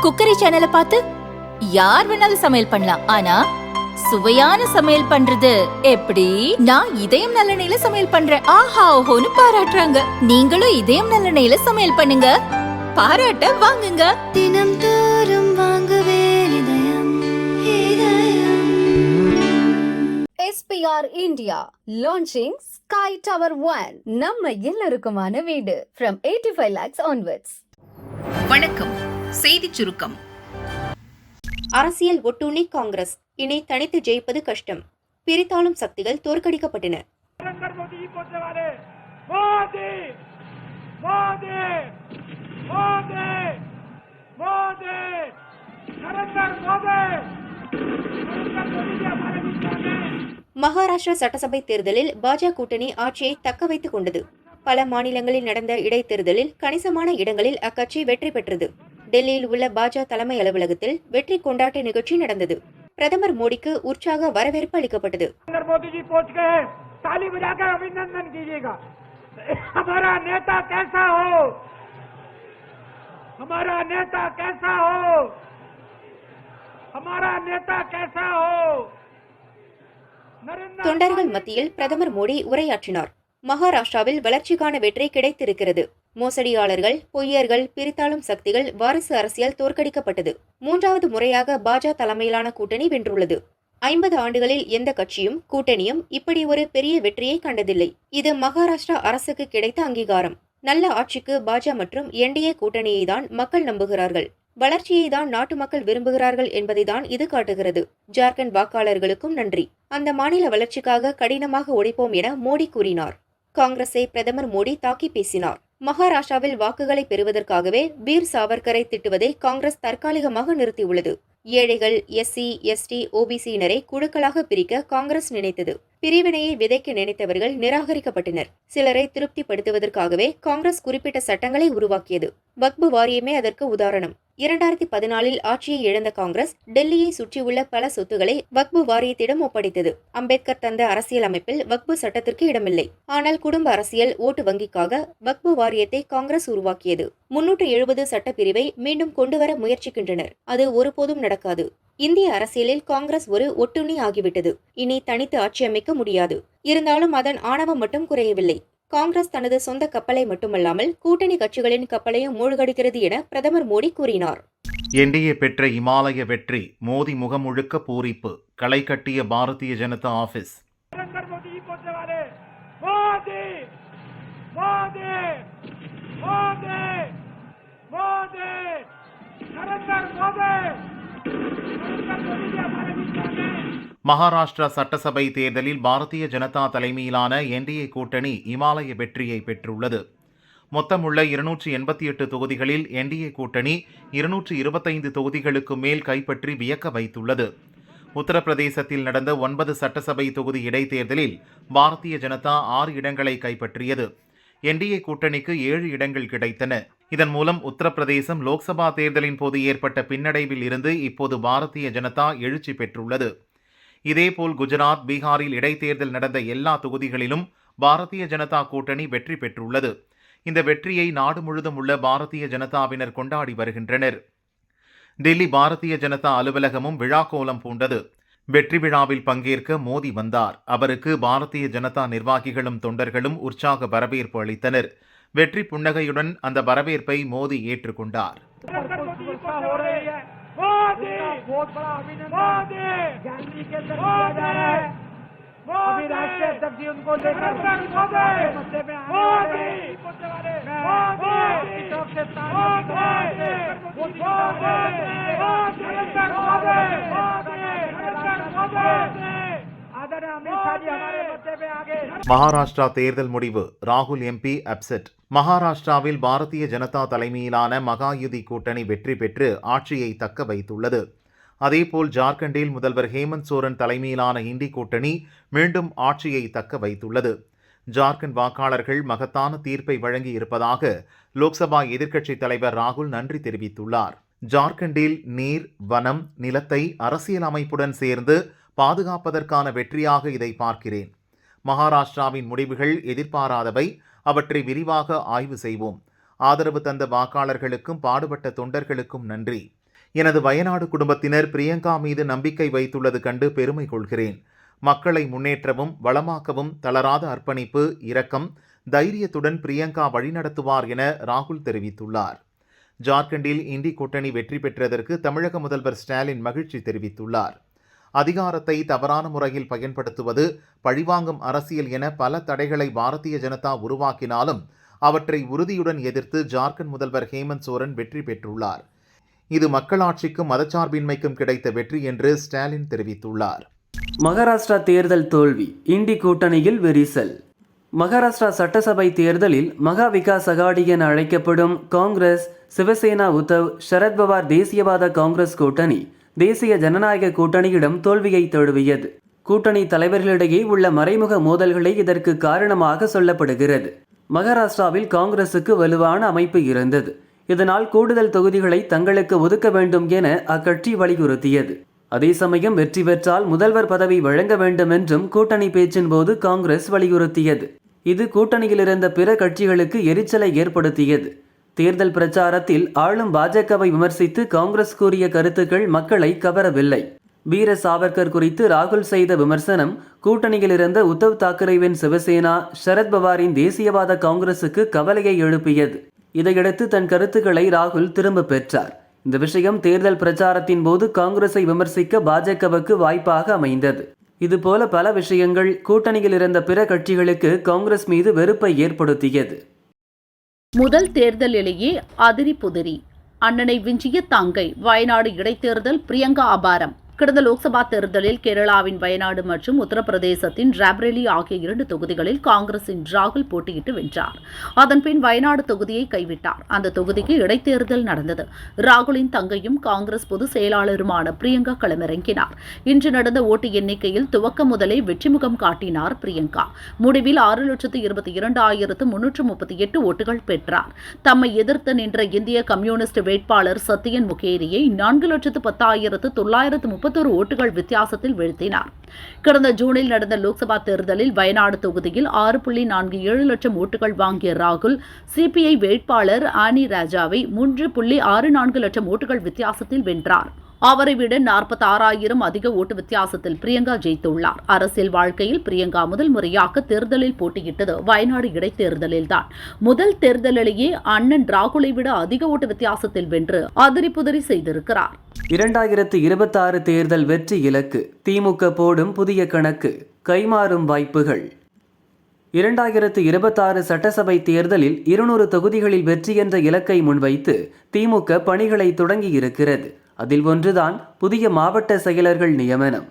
Cookery சேனலை பார்த்து யார் வேணாலும் சமையல் பண்ணலாம். ஆனா சுவையான சமையல் பண்றது எப்படி? நான் இதயம் நல்லெண்ணெயில சமையல் பண்றேன். ஆஹா ஓஹோன்னு பாராட்டுறாங்க. நீங்களும் இதயம் நல்லெண்ணெயில சமையல் பண்ணுங்க, பாராட்ட வாங்குங்க. தினம் தோறும் வாங்குவே இதயம் இதயம். SPR India launching Sky Tower 1. நம்ம எல்லாருக்குமான வீடு from 85 lakhs onwards. வணக்கம். செய்திச் சுருக்கம். அரசியல் ஒட்டுண்ணி காங்கிரஸ் இனி தனித்து ஜெயிப்பது கஷ்டம். பிரித்தாளும் சக்திகள் தோற்கடிக்கப்பட்டன. மகாராஷ்டிரா சட்டசபை தேர்தலில் பாஜக கூட்டணி ஆட்சியை தக்க வைத்துக் கொண்டது. பல மாநிலங்களில் நடந்த இடைத்தேர்தலில் கணிசமான இடங்களில் அக்கட்சி வெற்றி பெற்றது. டெல்லியில் உள்ள பாஜக தலைமை அலுவலகத்தில் வெற்றி கொண்டாட்ட நிகழ்ச்சி நடந்தது. பிரதமர் மோடிக்கு உற்சாக வரவேற்பு அளிக்கப்பட்டது. தொண்டர்கள் மத்தியில் பிரதமர் மோடி உரையாற்றினார். மகாராஷ்டிராவில் வளர்ச்சிக்கான வெற்றி கிடைத்திருக்கிறது. மோசடியாளர்கள், பொய்யர்கள், பிரித்தாளும் சக்திகள், வாரிசு அரசியல் தோற்கடிக்கப்பட்டது. மூன்றாவது முறையாக பாஜக தலைமையிலான கூட்டணி வென்றுள்ளது. 50 ஆண்டுகளில் எந்த கட்சியும் கூட்டணியும் இப்படி ஒரு பெரிய வெற்றியை கண்டதில்லை. இது மகாராஷ்டிரா அரசுக்கு கிடைத்த அங்கீகாரம். நல்ல ஆட்சிக்கு பாஜக மற்றும் NDA கூட்டணியை தான் மக்கள் நம்புகிறார்கள். வளர்ச்சியை தான் நாட்டு மக்கள் விரும்புகிறார்கள் என்பதை தான் இது காட்டுகிறது. ஜார்க்கண்ட் வாக்காளர்களுக்கும் நன்றி. அந்த மாநில வளர்ச்சிக்காக கடினமாக உழைப்போம் என மோடி கூறினார். காங்கிரஸை பிரதமர் மோடி தாக்கி பேசினார். மகாராஷ்டிராவில் வாக்குகளை பெறுவதற்காகவே வீர் சாவர்கரை திட்டுவதை காங்கிரஸ் தற்காலிகமாக நிறுத்தியுள்ளது. ஏழைகள், SC, ST, OBCயினரை குழுக்களாக பிரிக்க காங்கிரஸ் நினைத்தது. பிரிவினையை விதைக்க நினைத்தவர்கள் நிராகரிக்கப்பட்டனர். சிலரை திருப்திப்படுத்துவதற்காகவே காங்கிரஸ் குறிப்பிட்ட சட்டங்களை உருவாக்கியது. வக்பு வாரியமே அதற்கு உதாரணம். 2014இல் ஆட்சியை இழந்த காங்கிரஸ் டெல்லியை சுற்றியுள்ள பல சொத்துக்களை வக்பு வாரியத்திடம் ஒப்படைத்தது. அம்பேத்கர் தந்த அரசியல் அமைப்பில் வக்பு சட்டத்திற்கு இடமில்லை. ஆனால் குடும்ப அரசியல், ஓட்டு வங்கிக்காக வக்பு வாரியத்தை காங்கிரஸ் உருவாக்கியது. 370 சட்டப்பிரிவை மீண்டும் கொண்டுவர முயற்சிக்கின்றனர். அது ஒருபோதும் நடக்காது. இந்திய அரசியலில் காங்கிரஸ் ஒரு ஒட்டுண்ணி ஆகிவிட்டது. இனி தனித்து ஆட்சி அமைக்க முடியாது. இருந்தாலும் அதன் ஆணவம் மட்டும் குறையவில்லை. காங்கிரஸ் தனது சொந்த கப்பலை மட்டுமல்லாமல் கூட்டணி கட்சிகளின் கப்பலையும் மூழ்கடிக்கிறது என பிரதமர் மோடி கூறினார். NDA பெற்ற இமாலய வெற்றி, மோடி முகம் முழுக்க பூரிப்பு, களை கட்டிய பாரதிய ஜனதா ஆபீஸ். மகாராஷ்டிரா சட்டசபை தேர்தலில் பாரதிய ஜனதா தலைமையிலான NDA கூட்டணி இமாலய வெற்றியை பெற்றுள்ளது. மொத்தமுள்ள 288 தொகுதிகளில் NDA கூட்டணி 225 தொகுதிகளுக்கு மேல் கைப்பற்றி வியக்க வைத்துள்ளது. உத்தரப்பிரதேசத்தில் நடந்த 9 சட்டசபை தொகுதி இடைத்தேர்தலில் பாரதிய ஜனதா 6 இடங்களை கைப்பற்றியது. NDA கூட்டணிக்கு 7 இடங்கள் கிடைத்தன. இதன் மூலம் உத்தரப்பிரதேசம் லோக்சபா தேர்தலின் போது ஏற்பட்ட பின்னடைவில் இருந்து இப்போது பாரதிய ஜனதா எழுச்சி பெற்றுள்ளது. இதேபோல் குஜராத், பீகாரில் இடைத்தேர்தல் நடந்த எல்லா தொகுதிகளிலும் பாரதிய ஜனதா கூட்டணி வெற்றி பெற்றுள்ளது. இந்த வெற்றியை நாடு முழுதும் உள்ள பாரதிய ஜனதாவினர் கொண்டாடி வருகின்றனர். டெல்லி பாரதிய ஜனதா அலுவலகமும் விழா கோலம் பூண்டது. வெற்றி விழாவில் பங்கேற்க மோடி வந்தார். அவருக்கு பாரதிய ஜனதா நிர்வாகிகளும் தொண்டர்களும் உற்சாக வரவேற்பு அளித்தனர். வெற்றி புன்னகையுடன் அந்த வரவேற்பை மோடி ஏற்றுக்கொண்டார். மகாராஷ்டிரா தேர்தல் முடிவு, ராகுல் MP அப்செட். மகாராஷ்டிராவில் பாரதிய ஜனதா தலைமையிலான மகாயுதி கூட்டணி வெற்றி பெற்று ஆட்சியை தக்க வைத்துள்ளது. அதேபோல் ஜார்க்கண்டில் முதல்வர் ஹேமந்த் சோரன் தலைமையிலான இண்டி கூட்டணி மீண்டும் ஆட்சியை தக்க வைத்துள்ளது. ஜார்க்கண்ட் வாக்காளர்கள் மகத்தான தீர்ப்பை வழங்கி இருப்பதாக லோக்சபா எதிர்க்கட்சித் தலைவர் ராகுல் நன்றி தெரிவித்துள்ளார். ஜார்க்கண்டில் நீர், வனம், நிலத்தை அரசியல் அமைப்புடன் சேர்ந்து பாதுகாப்பதற்கான வெற்றியாக இதை பார்க்கிறேன். மகாராஷ்டிராவின் முடிவுகள் எதிர்பாராதவை. அவற்றை விரிவாக ஆய்வு செய்வோம். ஆதரவு தந்த வாக்காளர்களுக்கும் பாடுபட்ட தொண்டர்களுக்கும் நன்றி. எனது வயநாடு குடும்பத்தினர் பிரியங்கா மீது நம்பிக்கை வைத்துள்ளது கண்டு பெருமை கொள்கிறேன். மக்களை முன்னேற்றவும் வளமாக்கவும் தளராத அர்ப்பணிப்பு, இரக்கம், தைரியத்துடன் பிரியங்கா வழிநடத்துவார் என ராகுல் தெரிவித்துள்ளார். ஜார்க்கண்டில் இண்டி கூட்டணி வெற்றி பெற்றதற்கு தமிழக முதல்வர் ஸ்டாலின் மகிழ்ச்சி தெரிவித்துள்ளார். அதிகாரத்தை தவறான முறையில் பயன்படுத்துவது, பழிவாங்கும் அரசியல் என பல தடைகளை பாரதிய ஜனதா உருவாக்கினாலும் அவற்றை உறுதியுடன் எதிர்த்து ஜார்க்கண்ட் முதல்வர் ஹேமந்த் சோரன் வெற்றி பெற்றுள்ளார். இது மக்களாட்சிக்கும் மதச்சார்பின்மைக்கும் கிடைத்த வெற்றி என்று ஸ்டாலின் தெரிவித்துள்ளார். மகாராஷ்டிரா தேர்தல் தோல்வி, இண்டி கூட்டணியில் விரிசல். மகாராஷ்டிரா சட்டசபை தேர்தலில் மகா விகாஸ் அகாடி என அழைக்கப்படும் காங்கிரஸ், சிவசேனா, உத்தவ், சரத்பவார் தேசியவாத காங்கிரஸ் கூட்டணி தேசிய ஜனநாயக கூட்டணியிடம் தோல்வியை தழுவியது. கூட்டணி தலைவர்களிடையே உள்ள மறைமுக மோதல்களே இதற்கு காரணமாக சொல்லப்படுகிறது. மகாராஷ்டிராவில் காங்கிரசுக்கு வலுவான அமைப்பு இருந்தது. இதனால் கூடுதல் தொகுதிகளை தங்களுக்கு ஒதுக்க வேண்டும் என அக்கட்சி வலியுறுத்தியது. அதே சமயம் வெற்றி பெற்றால் முதல்வர் பதவி வழங்க வேண்டும் என்றும் கூட்டணி பேச்சின் போது காங்கிரஸ் வலியுறுத்தியது. இது கூட்டணியில் இருந்த பிற கட்சிகளுக்கு எரிச்சலை ஏற்படுத்தியது. தேர்தல் பிரச்சாரத்தில் ஆளும் பாஜகவை விமர்சித்து காங்கிரஸ் கூறிய கருத்துக்கள் மக்களை கவரவில்லை. வீர சாவர்கர் குறித்து ராகுல் செய்த விமர்சனம் கூட்டணியில் இருந்த உத்தவ் தாக்கரேவின் சிவசேனா, சரத்பவாரின் தேசியவாத காங்கிரசுக்கு கவலையை எழுப்பியது. இதையடுத்து தன் கருத்துக்களை ராகுல் திரும்ப பெற்றார். இந்த விஷயம் தேர்தல் பிரச்சாரத்தின் போது காங்கிரஸை விமர்சிக்க பாஜகவுக்கு வாய்ப்பாக அமைந்தது. இதுபோல பல விஷயங்கள் கூட்டணியில் இருந்த பிற கட்சிகளுக்கு காங்கிரஸ் மீது வெறுப்பை ஏற்படுத்தியது. முதல் தேர்தலிலேயே அதிரி புதிரி, அண்ணனை விஞ்சிய தங்கை, வயநாடு இடைத்தேர்தல் பிரியங்கா அபாரம். கடந்த லோக்சபா தேர்தலில் கேரளாவின் வயநாடு மற்றும் உத்தரப்பிரதேசத்தின் ராப்ரேலி ஆகிய 2 தொகுதிகளில் காங்கிரசின் ராகுல் போட்டியிட்டு வென்றார். அதன்பின் வயநாடு தொகுதியை கைவிட்டார். அந்த தொகுதிக்கு இடைத்தேர்தல் நடந்தது. ராகுலின் தங்கையும் காங்கிரஸ் பொதுச் செயலாளருமான பிரியங்கா களமிறங்கினார். இன்று நடந்த ஓட்டு எண்ணிக்கையில் துவக்க முதலே வெற்றிமுகம் காட்டினார் பிரியங்கா. முடிவில் 6,22,338 ஓட்டுகள் பெற்றார். தம்மை எதிர்த்து நின்ற இந்திய கம்யூனிஸ்ட் வேட்பாளர் சத்யன் முகேரியை 4,10,931 ஓட்டுகள் வித்தியாசத்தில் வீழ்த்தினார். கடந்த ஜூனில் நடந்த லோக்சபா தேர்தலில் வயநாடு தொகுதியில் 6.47 லட்சம் ஓட்டுகள் வாங்கிய ராகுல் சிபிஐ வேட்பாளர் ஆனி ராஜாவை 3.64 லட்சம் ஓட்டுகள் வித்தியாசத்தில் வென்றார். அவரை விட 46,000 அதிக ஓட்டு வித்தியாசத்தில் பிரியங்கா ஜெயித்துள்ளார். அரசியல் வாழ்க்கையில் பிரியங்கா முதல் முறையாக தேர்தலில் போட்டியிட்டது வயநாடு இடைத்தேர்தலில்தான். முதல் தேர்தலிலேயே அண்ணன் ராகுலை விட அதிக ஓட்டு வித்தியாசத்தில் வென்று அதிரி புதிரி செய்திருக்கிறார். 2026 தேர்தல் வெற்றி இலக்கு, திமுக போடும் புதிய கணக்கு, கைமாறும் வாய்ப்புகள். 2026 சட்டசபை தேர்தலில் 200 தொகுதிகளில் வெற்றி என்ற இலக்கை முன்வைத்து திமுக பணிகளை தொடங்கியிருக்கிறது. அதில் ஒன்றுதான் புதிய மாவட்ட செயலர்கள் நியமனம்.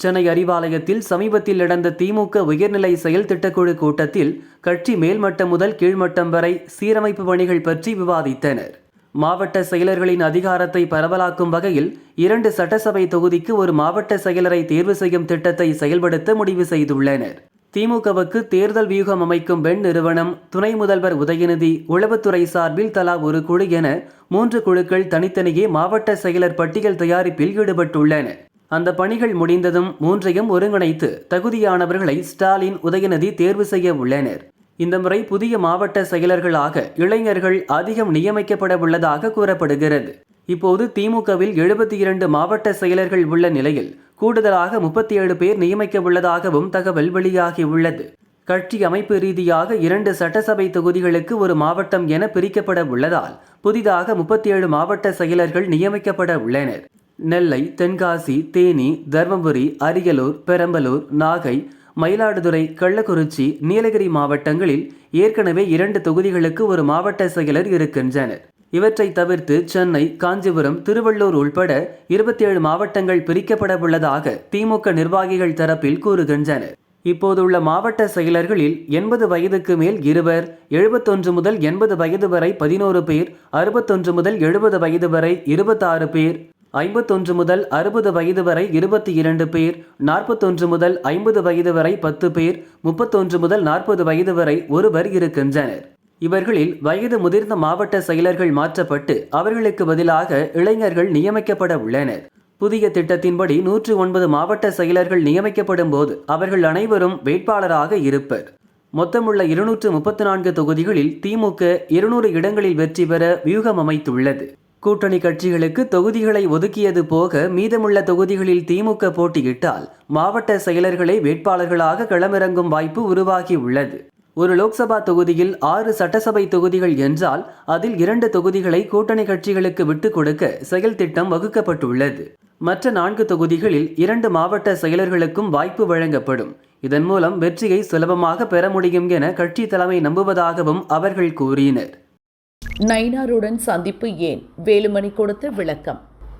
சென்னை அறிவாலயத்தில் சமீபத்தில் நடந்த திமுக உயர்நிலை செயல் திட்டக்குழு கூட்டத்தில் கட்சி மேல்மட்டம் முதல் கீழ்மட்டம் வரை சீரமைப்பு பணிகள் பற்றி விவாதித்தனர். மாவட்ட செயலர்களின் அதிகாரத்தை பரவலாக்கும் வகையில் 2 சட்டசபை தொகுதிக்கு ஒரு மாவட்ட செயலரை தேர்வு செய்யும் திட்டத்தை செயல்படுத்த முடிவு செய்துள்ளனர். திமுகவுக்கு தேர்தல் வியூகம் அமைக்கும் பெண் நிறுவனம், துணை முதல்வர் உதயநிதி, உளவுத்துறை சார்பில் தலா ஒரு குழு என 3 குழுக்கள் தனித்தனியே மாவட்ட செயலர் பட்டியல் தயாரிப்பில் ஈடுபட்டுள்ளன. அந்த பணிகள் முடிந்ததும் 3ஐயும் ஒருங்கிணைத்து தகுதியானவர்களை ஸ்டாலின், உதயநிதி தேர்வு செய்ய உள்ளனர். இந்த முறை புதிய மாவட்ட செயலர்களாக இளைஞர்கள் அதிகம் நியமிக்கப்பட உள்ளதாக கூறப்படுகிறது. இப்போது திமுகவில் 72 மாவட்ட செயலர்கள் உள்ள நிலையில் கூடுதலாக 37 பேர் நியமிக்க உள்ளதாகவும் தகவல் வெளியாகியுள்ளது. கட்சி அமைப்பு ரீதியாக 2 சட்டசபை தொகுதிகளுக்கு ஒரு மாவட்டம் என பிரிக்கப்பட உள்ளதால் புதிதாக 37 மாவட்ட செயலர்கள் நியமிக்கப்பட உள்ளனர். நெல்லை, தென்காசி, தேனி, தர்மபுரி, அரியலூர், பெரம்பலூர், நாகை, மயிலாடுதுறை, கள்ளக்குறிச்சி, நீலகிரி மாவட்டங்களில் ஏற்கனவே 2 தொகுதிகளுக்கு ஒரு மாவட்ட செயலர் இருக்கின்றனர். இவற்றை தவிர்த்து சென்னை, காஞ்சிபுரம், திருவள்ளூர் உள்பட 27 மாவட்டங்கள் பிரிக்கப்பட உள்ளதாக திமுக நிர்வாகிகள் தரப்பில் கூறுகின்றனர். இப்போதுள்ள மாவட்ட செயலர்களில் 80 வயதுக்கு மேல் 20, 71 முதல் 80 வயது வரை 11 பேர், 61 முதல் 70 வயது வரை 26 பேர், 51 முதல் 60 வயது வரை 22 பேர், 41 முதல் 50 வயது வரை 10 பேர், 31 முதல் 40 வயது வரை ஒருவர் இருக்கின்றனர். இவர்களில் வயது முதிர்ந்த மாவட்ட செயலர்கள் மாற்றப்பட்டு அவர்களுக்கு பதிலாக இளைஞர்கள் நியமிக்கப்பட உள்ளனர். புதிய திட்டத்தின்படி 109 மாவட்ட செயலர்கள் நியமிக்கப்படும் போது அவர்கள் அனைவரும் வேட்பாளராக இருப்பர். மொத்தமுள்ள 234 தொகுதிகளில் திமுக 200 இடங்களில் வெற்றி பெற வியூகம் அமைத்துள்ளது. கூட்டணி கட்சிகளுக்கு தொகுதிகளை ஒதுக்கியது போக மீதமுள்ள தொகுதிகளில் திமுக போட்டியிட்டால் மாவட்ட செயலர்களே வேட்பாளர்களாக களமிறங்கும் வாய்ப்பு உருவாகி உள்ளது. ஒரு லோக்சபா தொகுதியில் 6 சட்டசபை தொகுதிகள் என்றால் அதில் 2 தொகுதிகளை கூட்டணி கட்சிகளுக்கு விட்டுக் கொடுக்க செயல் திட்டம் வகுக்கப்பட்டுள்ளது. மற்ற 4 தொகுதிகளில் 2 மாவட்ட செயலர்களுக்கும் வாய்ப்பு வழங்கப்படும். இதன் மூலம் வெற்றியை சுலபமாக பெற முடியும் என கட்சி தலைமை நம்புவதாகவும் அவர்கள் கூறினர். நயினாருடன் சந்திப்பு ஏன்? வேலுமணி கொடுத்த விளக்கம்.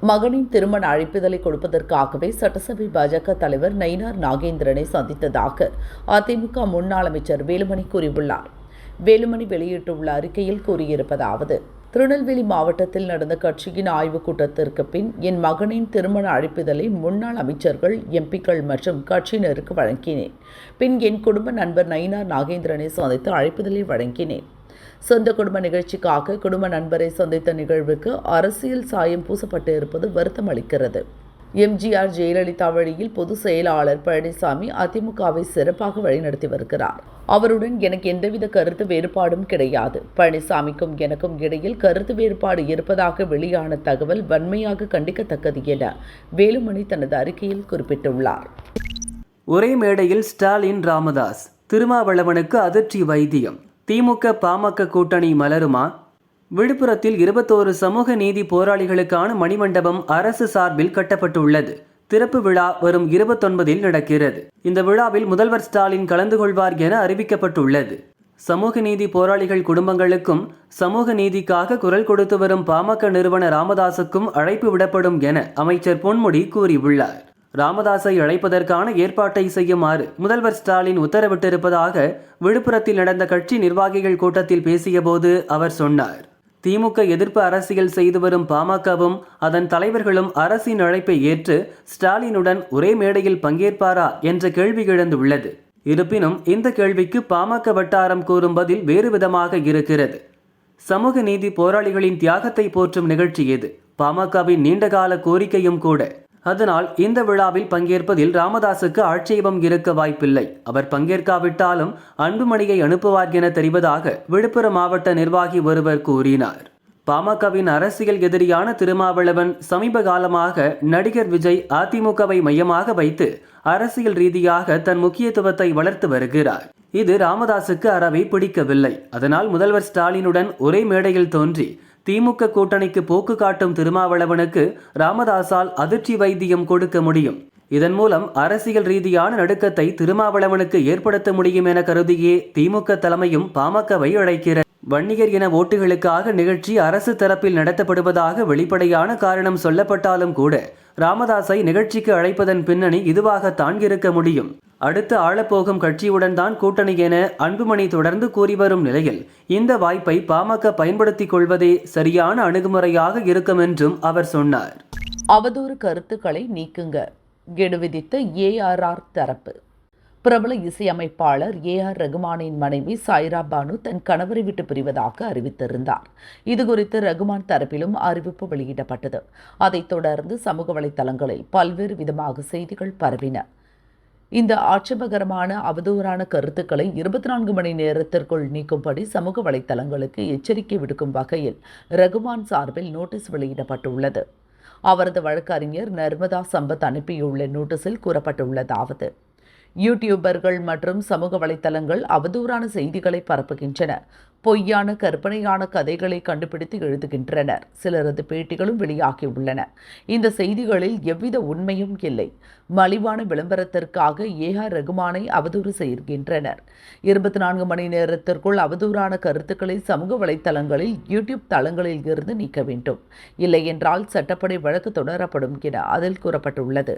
மகனின் திருமண அழைப்பிதழை கொடுப்பதற்காகவே சட்டசபை பாஜக தலைவர் நயினார் நாகேந்திரனை சந்தித்ததாக அதிமுக முன்னாள் அமைச்சர் வேலுமணி கூறியுள்ளார். வேலுமணி வெளியிட்டுள்ள அறிக்கையில் கூறியிருப்பதாவது: திருநெல்வேலி மாவட்டத்தில் நடந்த கட்சியின் ஆய்வுக் கூட்டத்திற்கு பின் என் மகனின் திருமண அழைப்பிதழை முன்னாள் அமைச்சர்கள், எம்பிக்கள் மற்றும் கட்சியினருக்கு வழங்கினேன். பின் என் குடும்ப நண்பர் நயினார் நாகேந்திரனை சந்தித்து அழைப்பிதழை வழங்கினேன். சொந்த குடும்ப நிகழ்ச்சிக்காக குடும்ப நண்பரை சந்தித்த நிகழ்வுக்கு அரசியல் சாயம் பூசப்பட்டு இருப்பது வருத்தம் அளிக்கிறது. எம்ஜிஆர் ஜெயலலிதா வழியில் பொதுச் செயலாளர் பழனிசாமி அதிமுகவை சிறப்பாக வழிநடத்தி வருகிறார். அவருடன் எனக்கு எந்தவித கருத்து வேறுபாடும் கிடையாது. பழனிசாமிக்கும் எனக்கும் இடையில் கருத்து வேறுபாடு இருப்பதாக வெளியான தகவல் வன்மையாக கண்டிக்கத்தக்கது என வேலுமணி தனது அறிக்கையில் குறிப்பிட்டுள்ளார். ஒரே மேடையில் ஸ்டாலின், ராமதாஸ். திருமாவளவனுக்கு அதிர்ச்சி வைத்தியம். திமுக பாமக கூட்டணி மலருமா? விழுப்புரத்தில் 21 சமூக நீதி போராளிகளுக்கான மணிமண்டபம் அரசு சார்பில் கட்டப்பட்டுள்ளது. திறப்பு விழா வரும் 29இல் நடக்கிறது. இந்த விழாவில் முதல்வர் ஸ்டாலின் கலந்து கொள்வார் என அறிவிக்கப்பட்டுள்ளது. சமூக நீதி போராளிகள் குடும்பங்களுக்கும் சமூக நீதிக்காக குரல் கொடுத்து வரும் பாமக நிறுவனர் ராமதாசுக்கும் அழைப்பு விடப்படும் என அமைச்சர் பொன்முடி கூறியுள்ளார். ராமதாஸை அழைப்பதற்கான ஏற்பாட்டை செய்யுமாறு முதல்வர் ஸ்டாலின் உத்தரவிட்டிருப்பதாக விழுப்புரத்தில் நடந்த கட்சி நிர்வாகிகள் கூட்டத்தில் பேசியபோது அவர் சொன்னார். திமுக எதிர்ப்பு அரசியல் செய்து வரும் பாமகவும் அதன் தலைவர்களும் அரசின் அழைப்பை ஏற்று ஸ்டாலினுடன் ஒரே மேடையில் பங்கேற்பாரா என்ற கேள்வி எழுந்துள்ளது. இருப்பினும் இந்த கேள்விக்கு பாமக வட்டாரம் கூறும் பதில் வேறு விதமாக இருக்கிறது. சமூக நீதி போராளிகளின் தியாகத்தை போற்றும் நிகழ்ச்சி இது. பாமகவின் நீண்டகால கோரிக்கையும் கூட. அதனால் இந்த விழாவில் பங்கேற்பதில் ராமதாசுக்கு ஆட்சேபம் இருக்க வாய்ப்பில்லை. அவர் பங்கேற்காவிட்டாலும் அன்புமணியை அனுப்புவார் என தெரிவதாக விழுப்புரம் மாவட்ட நிர்வாகி ஒருவர் கூறினார். பாமகவின் அரசியல் எதிரியான திருமாவளவன் சமீப காலமாக நடிகர் விஜய் அதிமுகவை மையமாக வைத்து அரசியல் ரீதியாக தன் முக்கியத்துவத்தை வளர்த்து வருகிறார். இது ராமதாசுக்கு அறவே பிடிக்கவில்லை. அதனால் முதல்வர் ஸ்டாலினுடன் ஒரே மேடையில் தோன்றி திமுக கூட்டணிக்கு போக்கு காட்டும் திருமாவளவனுக்கு ராமதாஸால் அதிர்ச்சி வைத்தியம் கொடுக்க முடியும். இதன் மூலம் அரசியல் ரீதியான நடுக்கத்தை திருமாவளவனுக்கு ஏற்படுத்த முடியும் என கருதியே திமுக தலைமையும் பாமகவை அழைக்கிறது. வன்னியர் இன ஓட்டுகளுக்காக நிகழ்ச்சி அரசு தரப்பில் நடத்தப்படுவதாக வெளிப்படையான காரணம் சொல்லப்பட்டாலும் கூட ராமதாஸை நிகழ்ச்சிக்கு அழைப்பதன் பின்னணி இதுவாகத்தான் இருக்க முடியும். அடுத்து ஆளப்போகும் கட்சியுடன் தான் கூட்டணி என அன்புமணி தொடர்ந்து கூறி வரும் நிலையில் இந்த வாய்ப்பை பாமக பயன்படுத்திக் கொள்வதே சரியான அணுகுமுறையாக இருக்கும் என்றும் அவர் சொன்னார். அவதூறு கருத்துக்களை நீக்குங்க, கெடு விதித்த ஏஆர்ஆர் தரப்பு. பிரபல இசையமைப்பாளர் ஏஆர் ரகுமானின் மனைவி சாய்ரா பானு தன் கணவரை விட்டு பிரிவதாக அறிவித்திருந்தார். இதுகுறித்து ரகுமான் தரப்பிலும் அறிவிப்பு வெளியிடப்பட்டது. அதைத் தொடர்ந்து சமூக வலைதளங்களில் பல்வேறு விதமாக செய்திகள் பரவின. இந்த ஆட்சேபகரமான அவதூறான கருத்துக்களை 24 மணி நேரத்திற்குள் நீக்கும்படி சமூக வலைதளங்களுக்கு எச்சரிக்கை விடுக்கும் வகையில் ரகுமான் சார்பில் நோட்டீஸ் வெளியிடப்பட்டுள்ளது. அவரது வழக்கறிஞர் நர்மதா சம்பத் அனுப்பியுள்ள நோட்டீஸில் கூறப்பட்டுள்ளதாவது: யூடியூபர்கள் மற்றும் சமூக வலைதளங்கள் அவதூறான செய்திகளை பரப்புகின்றன. பொய்யான கற்பனையான கதைகளை கண்டுபிடித்து எழுதுகின்றனர். சிலரது பேட்டிகளும் வெளியாகியுள்ளன. இந்த செய்திகளில் எவ்வித உண்மையும் இல்லை. மலிவான விளம்பரத்திற்காக ஏஆர் ரகுமானை அவதூறு செய்கின்றனர். 24 மணி நேரத்திற்குள் அவதூறான கருத்துக்களை சமூக வலைதளங்களில் யூடியூப் தளங்களில் இருந்து நீக்க வேண்டும். இல்லை என்றால் சட்டப்படி வழக்கு தொடரப்படும் என அதில் கூறப்பட்டுள்ளது.